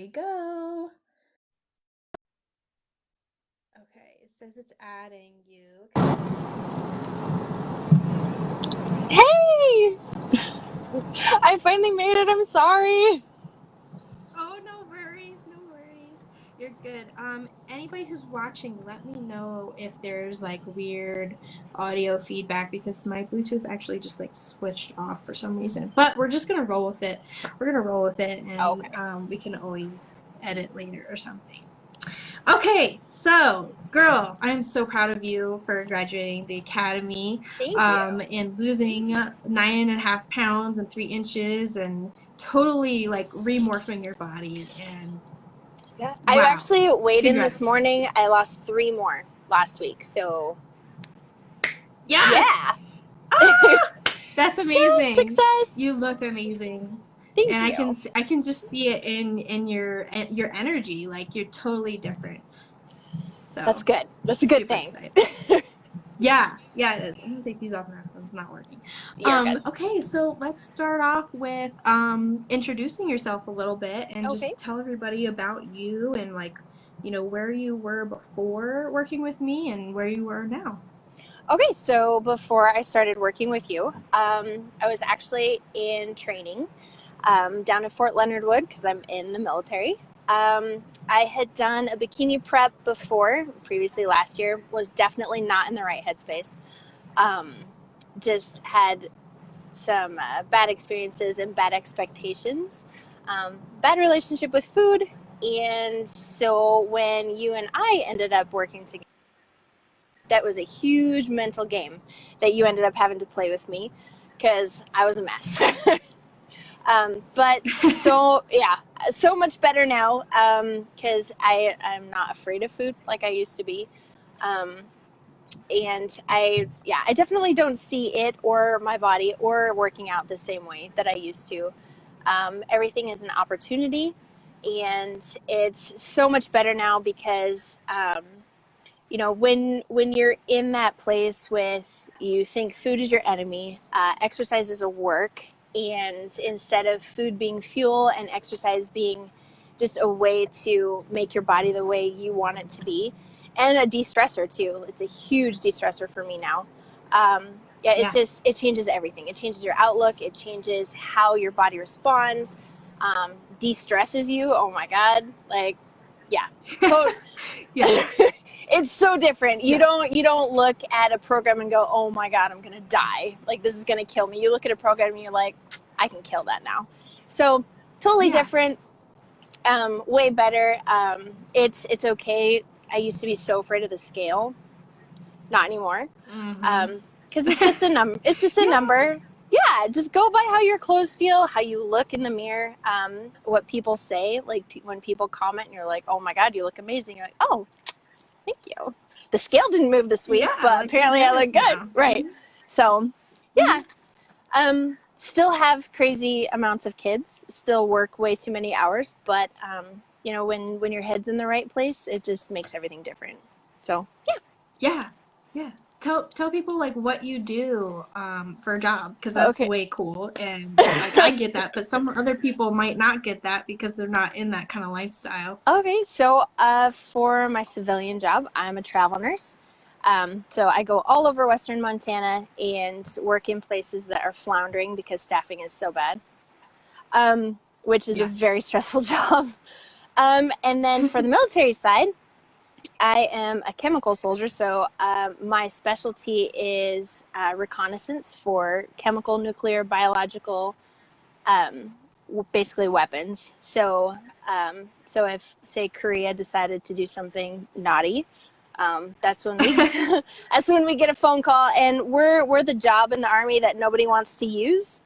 you go. Okay, it says it's adding you. Hey! I finally made it. I'm sorry. Oh, no worries, no worries. You're good. Anybody who's watching, let me know if there's like weird audio feedback because my Bluetooth actually just like switched off for some reason. But we're just gonna roll with it. We're gonna roll with it, and Okay. we can always edit later or something. Okay, so girl, I'm so proud of you for graduating the academy, Thank you. and losing 9.5 pounds and 3 inches and totally like remorphing your body. And Yeah. I wow, actually weighed in this congratulations. morning. I lost 3 more last week. So, Yes! yeah. Ah! That's amazing. Success. You look amazing. Thank And you. I can just see it in your energy. Like you're totally different. So That's good. That's a good super thing. excited. Yeah, it is. I'm gonna take these off now because it's not working. You're good. Okay, so let's start off with introducing yourself a little bit and Okay. just tell everybody about you and like, where you were before working with me and where you are now. Okay, so before I started working with you, I was actually in training down in Fort Leonard Wood because I'm in the military. I had done a bikini prep before, previously last year, was definitely not in the right headspace. Just had some bad experiences and bad expectations, bad relationship with food. And so when you and I ended up working together, that was a huge mental game that you ended up having to play with me because I was a mess. But so much better now because I'm not afraid of food like I used to be. And I definitely don't see it or my body or working out the same way that I used to. Everything is an opportunity, and it's so much better now because when you're in that place with, you think food is your enemy, exercise is a work, and instead of food being fuel and exercise being just a way to make your body the way you want it to be, and a de-stressor too. It's a huge de-stressor for me now. Yeah. It changes everything. It changes your outlook. It changes how your body responds. De-stresses you. Oh my God. Like, yeah. Yeah. It's so different. You Yeah. don't look at a program and go, oh my God, I'm gonna die. Like, this is gonna kill me. You look at a program and you're like, I can kill that now. So totally Yeah. different. Way better. It's okay. I used to be so afraid of the scale. Not anymore. Mm-hmm. Because it's just a number. It's just a Yeah. number. Yeah, just go by how your clothes feel, how you look in the mirror, what people say. Like when people comment and you're like, oh my God, you look amazing. You're like, oh, thank you. The scale didn't move this week, Yeah, but like it apparently I look matters good. now. Right. Mm-hmm. So, Mm-hmm. yeah. Still have crazy amounts of kids, still work way too many hours, but, when your head's in the right place, it just makes everything different. So, yeah. Yeah. Yeah. Tell people like what you do for a job because that's Okay. way cool, and like I get that, but some other people might not get that because they're not in that kind of lifestyle. Okay, so for my civilian job, I'm a travel nurse. So I go all over Western Montana and work in places that are floundering because staffing is so bad, which is a Yeah. very stressful job. And then for the military side, I am a chemical soldier. So my specialty is reconnaissance for chemical, nuclear, biological, um, basically weapons. So if, say, Korea decided to do something naughty, that's when we that's when we get a phone call, and we're the job in the Army that nobody wants to use,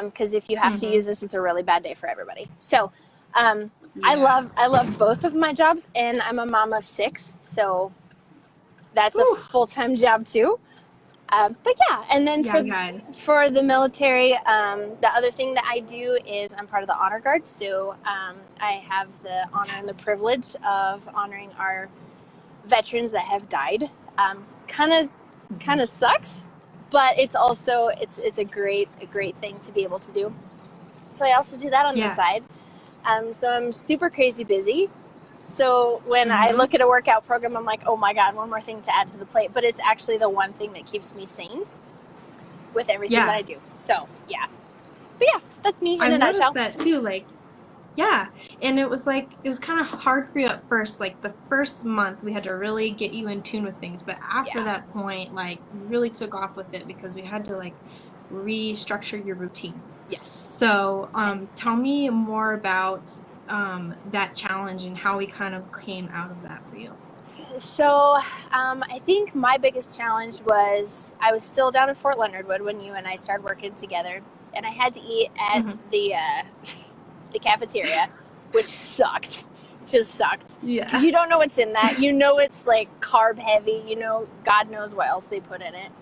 because if you have to Mm-hmm. use this, it's a really bad day for everybody. So I Yeah. love both of my jobs, and I'm a mom of 6, so that's a Whew. full-time job too. But yeah, and then Yeah, guys. for the military, the other thing that I do is I'm part of the honor guard. So I have the honor and the Yes. privilege of honoring our veterans that have died. Kind of sucks, but it's also it's a great thing to be able to do. So I also do that on the Yeah. side. So I'm super crazy busy. So when I Mm-hmm. look at a workout program, I'm like, oh my God, one more thing to add to the plate. But it's actually the one thing that keeps me sane with everything that Yeah. I do. So yeah. But yeah, that's me in I've a noticed nutshell. that too. Like, yeah. And it was like, it was kind of hard for you at first. Like, the first month, we had to really get you in tune with things. But after Yeah. that point, like, you really took off with it because we had to, like, restructure your routine. Yes. So, tell me more about that challenge and how we kind of came out of that for you. So I think my biggest challenge was I was still down in Fort Leonard Wood when you and I started working together, and I had to eat at Hmm. the cafeteria, which sucked. Just sucked. Because Yeah. you don't know what's in that. You know it's like carb heavy. You know God knows what else they put in it.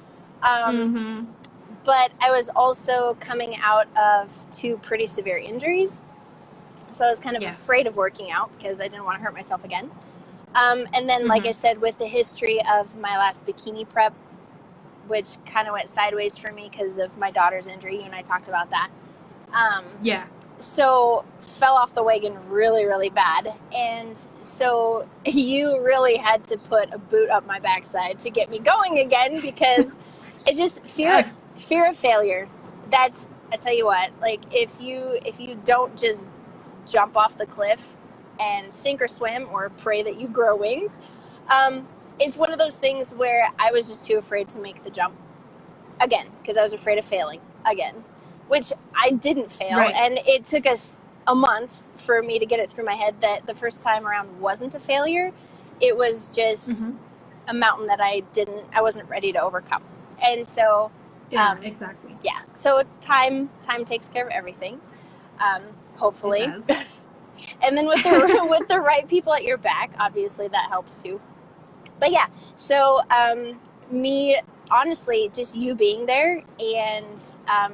Mm-hmm. But I was also coming out of 2 pretty severe injuries. So I was kind of afraid of Yes. working out because I didn't want to hurt myself again. And then, like I Mm-hmm. said, with the history of my last bikini prep, which kind of went sideways for me because of my daughter's injury, you and I talked about that. Yeah. So fell off the wagon really, really bad. And so you really had to put a boot up my backside to get me going again because it just Yes. fear of failure. That's, I tell you what, like if you don't just jump off the cliff and sink or swim or pray that you grow wings, it's one of those things where I was just too afraid to make the jump again because I was afraid of failing again, which I didn't fail. Right. And it took us a month for me to get it through my head that the first time around wasn't a failure. It was just Mm-hmm. a mountain that I wasn't ready to overcome. And so, Yeah, exactly. yeah, so time takes care of everything. It Hopefully. does. And then with the with the right people at your back, obviously that helps too. But yeah, so me, honestly, just you being there and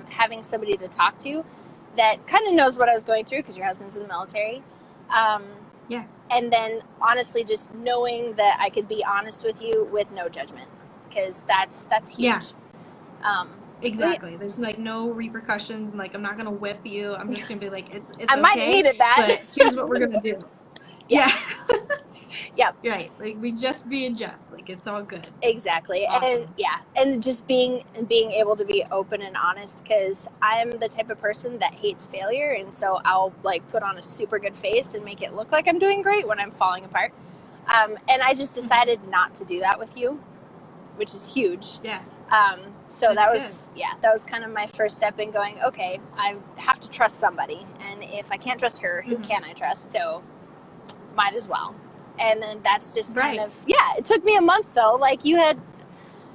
having somebody to talk to that kind of knows what I was going through because your husband's in the military. Um, Yeah. and then honestly, just knowing that I could be honest with you with no judgment because that's huge. Yeah. Um, Exactly. There's like no repercussions, and like I'm not gonna whip you. I'm just gonna be like, it's I might have okay, needed that. but here's what we're gonna do. Yeah. Yeah. Yep. Right. Like we just being just. Like it's all good. Exactly. Awesome. And yeah, and just being able to be open and honest because I'm the type of person that hates failure, and so I'll like put on a super good face and make it look like I'm doing great when I'm falling apart. And I just decided not to do that with you, which is huge. Yeah. So that That's was that was kind of my first step in going, okay, I have to trust somebody, and if I can't trust her, who can I trust? So might as well. And then that's just kind of it took me a month though. Like you had,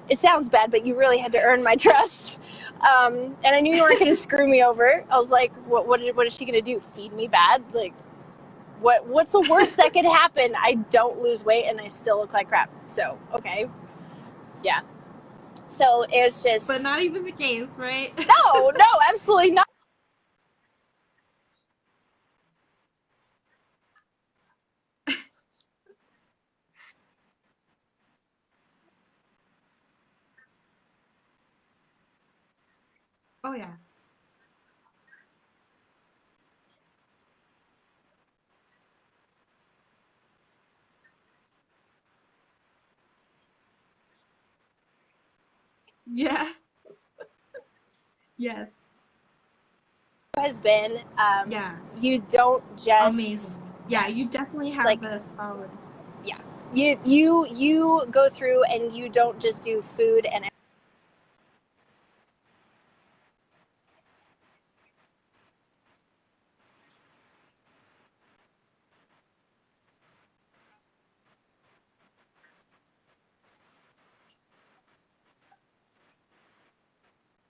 it sounds bad, but you really had to earn my trust. And I knew you weren't going to screw me over. I was like, what is she going to do? Feed me bad? Like, what's the worst that could happen? I don't lose weight and I still look like crap. So, okay. Yeah. So it was just. But not even the case, right? No, absolutely not. Oh yeah. Yeah. Yes. Has been Yeah. you don't just Amazing. Yeah, you definitely have like a solid. yeah you go through and you don't just do food and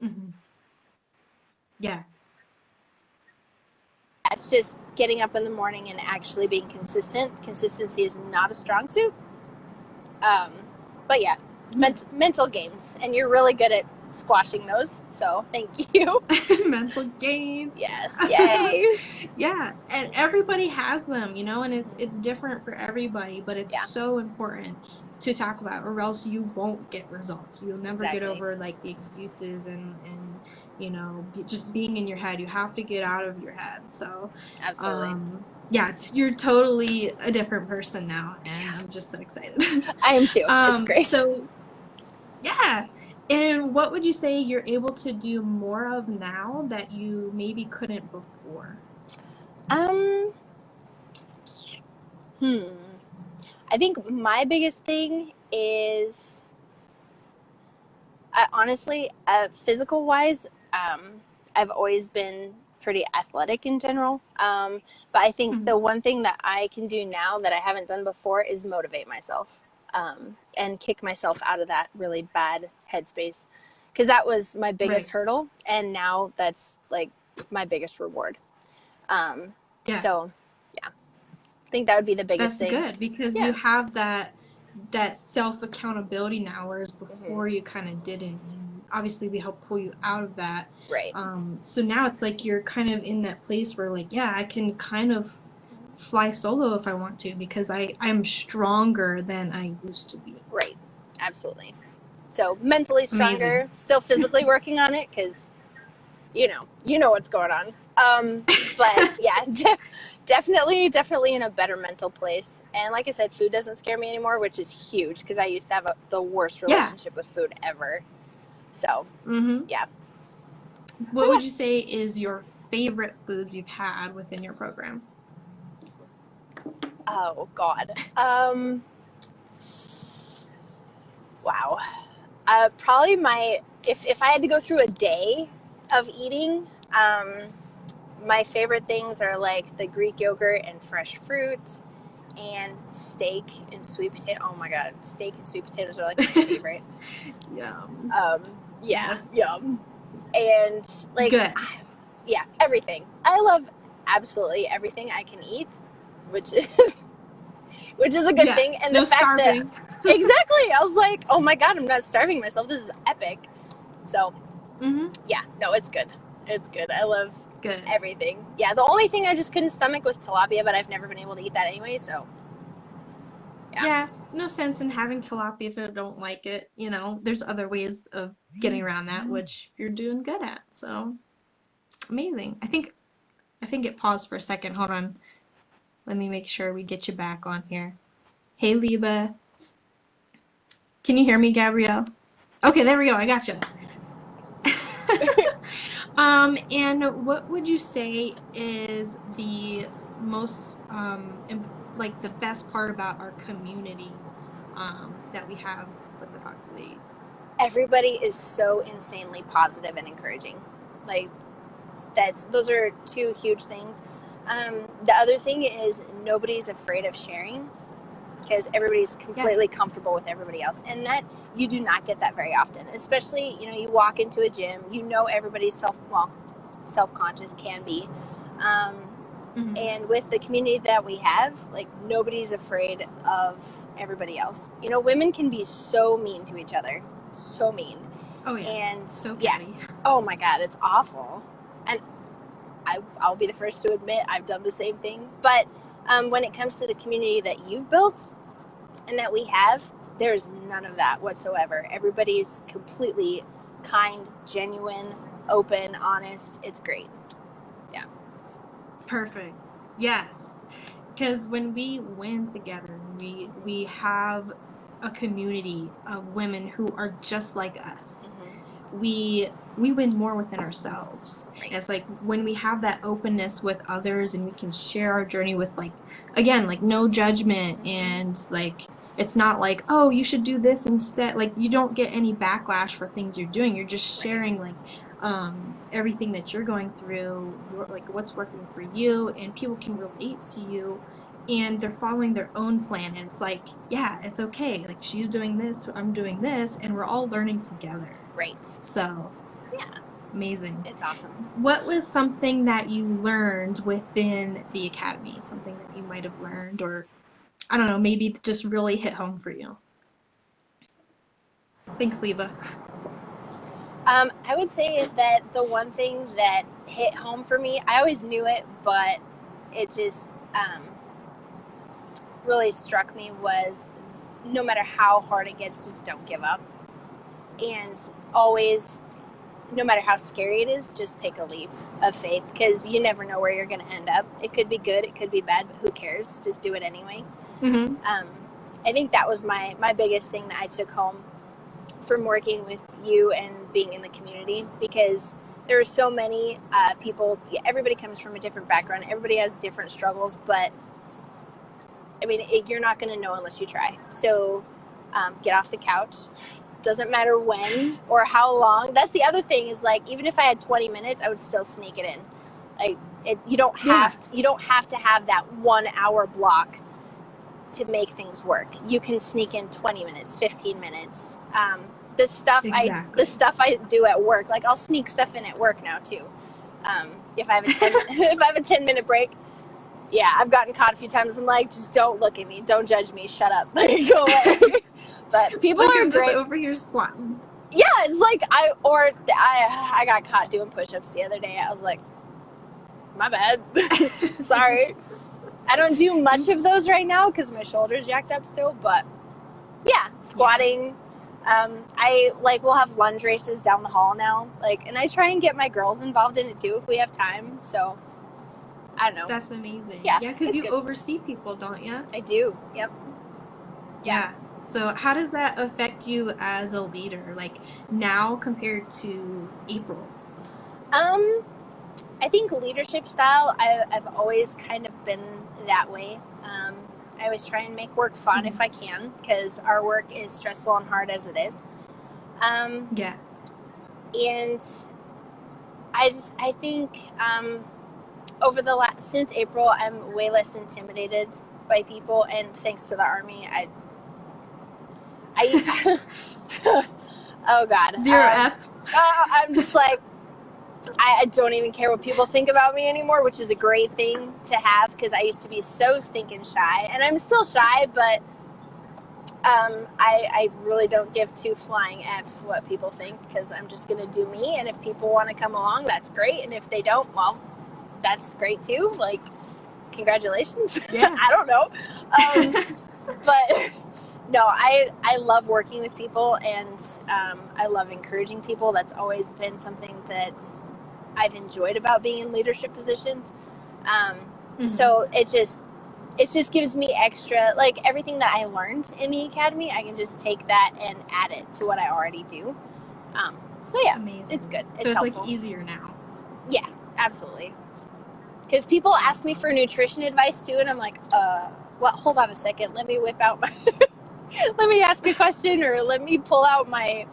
Hmm. Yeah. it's just getting up in the morning and actually being consistent. Consistency is not a strong suit. um but yeah, mental games, and you're really good at squashing those, so thank you. Mental games. Yes, yay. Yeah, and everybody has them, and it's different for everybody, but it's Yeah, so important to talk about, or else you won't get results. You'll never get exactly. over like the excuses and just being in your head. You have to get out of your head. So, Absolutely. yeah, you're totally a different person now, and I'm just so excited. I am too. It's great. So yeah. And what would you say you're able to do more of now that you maybe couldn't before? Um, I think my biggest thing is, honestly, physical wise, I've always been pretty athletic in general. But I think Mhm. the one thing that I can do now that I haven't done before is motivate myself, and kick myself out of that really bad headspace. Because that was my biggest Right. hurdle. And now that's like my biggest reward. Um, Yeah. so, yeah, I think that would be the biggest That's thing. good because you Yeah. have that self accountability now, whereas Hmm. before you kind of didn't. And obviously, we help pull you out of that. Right. So now it's like you're kind of in that place where, like, yeah, I can kind of fly solo if I want to because I'm stronger than I used to be. Right. Absolutely. So mentally Amazing. stronger, still physically working on it because you know what's going on. But yeah, definitely in a better mental place. And like I said, food doesn't scare me anymore, which is huge because I used to have the worst Yeah. relationship with food ever. So Mm-hmm. yeah. So What would yeah. you say is your favorite foods you've had within your program? Oh God. Wow. Probably if I had to go through a day of eating, my favorite things are like the Greek yogurt and fresh fruits and steak and sweet potato. Oh my God, steak and sweet potatoes are like my favorite. Yum. Um, yeah, Yes. yum. And like, Good. yeah, everything. I love absolutely everything I can eat, which is which is a good Yeah. thing. And the No fact that starving. exactly, I was like, oh my God, I'm not starving myself. This is epic. So Mm-hmm. yeah, no, it's good. It's good. I love Good. everything. Yeah, the only thing I just couldn't stomach was tilapia, but I've never been able to eat that anyway. So yeah. Yeah. No sense in having tilapia if you don't like it. There's other ways of getting around that, which you're doing good at. So amazing. I think it paused for a second. Hold on. Let me make sure we get you back on here. Hey, Liba. Can you hear me, Gabrielle? Okay, there we go. I got you. And what would you say is the most like the best part about our community that we have with the Foxy Ladies? Everybody is so insanely positive and encouraging. Like those are two huge things. The other thing is nobody's afraid of sharing because everybody's Yeah. completely comfortable with everybody else, and that you do not get that very often. Especially you walk into a gym, everybody's self-conscious can be. Um, Hmm. and with the community that we have, like nobody's afraid of everybody else. Women can be so mean to each other, so mean. Oh yeah. And So yeah, catty. oh my God, it's awful. And I'll be the first to admit I've done the same thing. But when it comes to the community that you've built and that we have, there's none of that whatsoever. Everybody's completely kind, genuine, open, honest. It's great. Yeah. Perfect. Yes. Because when we win together, we have a community of women who are just like us. We win more within ourselves. Right. And it's like when we have that openness with others and we can share our journey with, like, again, like no judgment, and like it's not like, oh, you should do this instead. Like you don't get any backlash for things you're doing. You're just Right. sharing like everything that you're going through, like what's working for you, and people can relate to you, and they're following their own plan, and it's like, yeah, it's okay, like she's doing this, I'm doing this, and we're all learning together. Right. So Yeah. amazing. It's awesome. What was something that you learned within the academy, something that you might have learned, or I don't know, maybe it just really hit home for you? Thanks, Leva. I would say that the one thing that hit home for me, I always knew it, but it just really struck me was no matter how hard it gets, just don't give up. And always, no matter how scary it is, just take a leap of faith, because you never know where you're going to end up. It could be good, it could be bad, but who cares? Just do it anyway. Mm-hmm. I think that was my biggest thing that I took home from working with you and being in the community, because there are so many people. Everybody comes from a different background. Everybody has different struggles, but I mean, you're not going to know unless you try. So get off the couch. Doesn't matter when or how long. That's the other thing, is like, even if I had 20 minutes, I would still sneak it in. Like, you don't have to have that 1 hour block to make things work. You can sneak in 20 minutes, 15 minutes. The stuff I do at work, like I'll sneak stuff in at work now too. If I have a 10-minute break, yeah, I've gotten caught a few times. I'm like, just don't look at me, don't judge me, shut up, go away. But people are great. Just over here squatting. Yeah, it's like I got caught doing push-ups the other day. I was like, my bad, sorry. I don't do much of those right now because my shoulder's jacked up still, but yeah, squatting. We'll have lunge races down the hall now, and I try and get my girls involved in it too if we have time. So I don't know. That's amazing. Yeah, because you oversee people, don't you? I do. Yep. Yeah. So how does that affect you as a leader, like now compared to April? I think leadership style, I've always kind of been that way. I always try and make work fun if I can, because our work is stressful and hard as it is. Yeah. And I think since April, I'm way less intimidated by people, and thanks to the Army, oh God. 0 Fs. I'm just like, I don't even care what people think about me anymore, which is a great thing to have, because I used to be so stinking shy, and I'm still shy, but I really don't give two flying Fs what people think, because I'm just going to do me, and if people want to come along, that's great, and if they don't, well, that's great too. Like, congratulations. Yeah. I don't know. But no, I love working with people, and I love encouraging people. That's always been something that I've enjoyed about being in leadership positions. So it just gives me extra, like, everything that I learned in the academy, I can just take that and add it to what I already do. So yeah, amazing. It's good. It's helpful. like easier now. Yeah, absolutely. Because people ask me for nutrition advice too, and I'm like, well, hold on a second. Let me whip out my, let me ask a question, or let me pull out my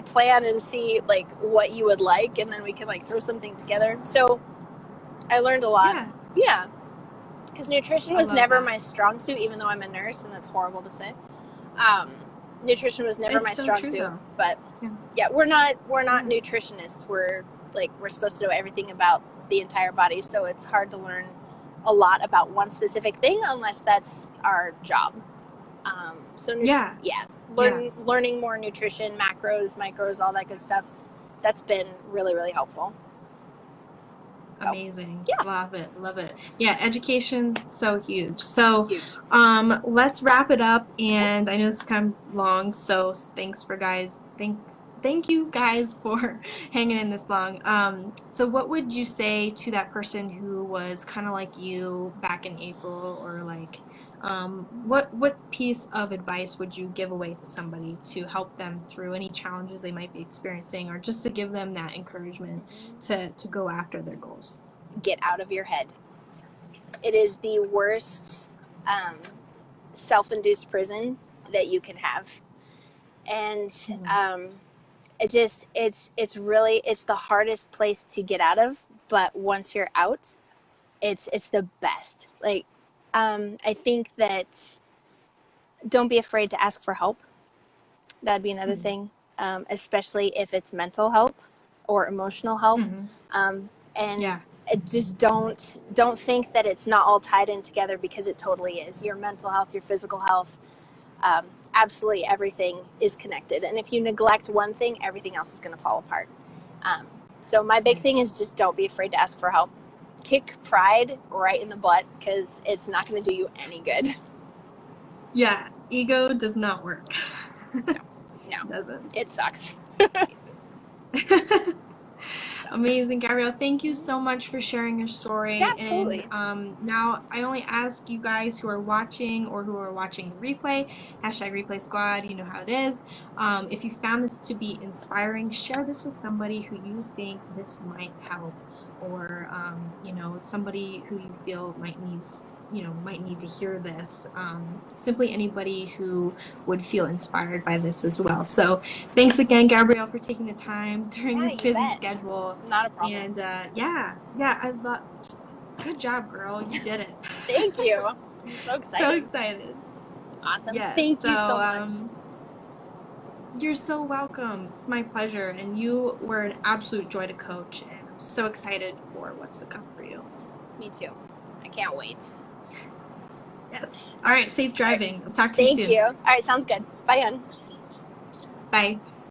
plan and see, like, what you would like, and then we can, like, throw something together. So I learned a lot. Yeah. Because nutrition was never my strong suit, even though I'm a nurse, and that's horrible to say. Nutrition was never my strong suit. Though. But yeah, we're not nutritionists. We're supposed to know everything about the entire body, so it's hard to learn a lot about one specific thing unless that's our job. Learning more nutrition, macros, micros, all that good stuff, that's been really, really helpful. Amazing. Yeah. Love it. Yeah, education, so huge. So let's wrap it up, and I know this is kind of long, so thank you guys for hanging in this long. So what would you say to that person who was kind of like you back in April, or like what piece of advice would you give away to somebody to help them through any challenges they might be experiencing, or just to give them that encouragement to go after their goals? Get out of your head. It is the worst self-induced prison that you can have. And it's the hardest place to get out of, but once you're out, it's the best. Like, I think that don't be afraid to ask for help. That'd be another thing, especially if it's mental help or emotional help. Just don't think that it's not all tied in together, because it totally is. Your mental health, your physical health, absolutely everything is connected. And if you neglect one thing, everything else is going to fall apart. So my big thing is just don't be afraid to ask for help. Kick pride right in the butt, because it's not going to do you any good. Yeah, ego does not work. No, it doesn't. It sucks. Amazing, Gabrielle. Thank you so much for sharing your story. Yeah, And absolutely. now I only ask you guys who are watching or who are watching the replay, hashtag replay squad, you know how it is. If you found this to be inspiring, share this with somebody who you think this might help, or somebody who you feel might need to hear this. Simply anybody who would feel inspired by this as well. So thanks again, Gabrielle, for taking the time during Yeah, your you busy bet. schedule. Not a problem. And I love. Good job, girl. You did it. Thank you. I'm so So excited. excited. Awesome. Yes. Thank you so So much. you're so welcome. It's my pleasure, and you were an absolute joy to coach. And I'm so excited for what's to come for you. Me too. I can't wait. Yes. All right. Safe driving. I'll talk to you Thank soon. you. All right, sounds good. Bye, hon. Bye.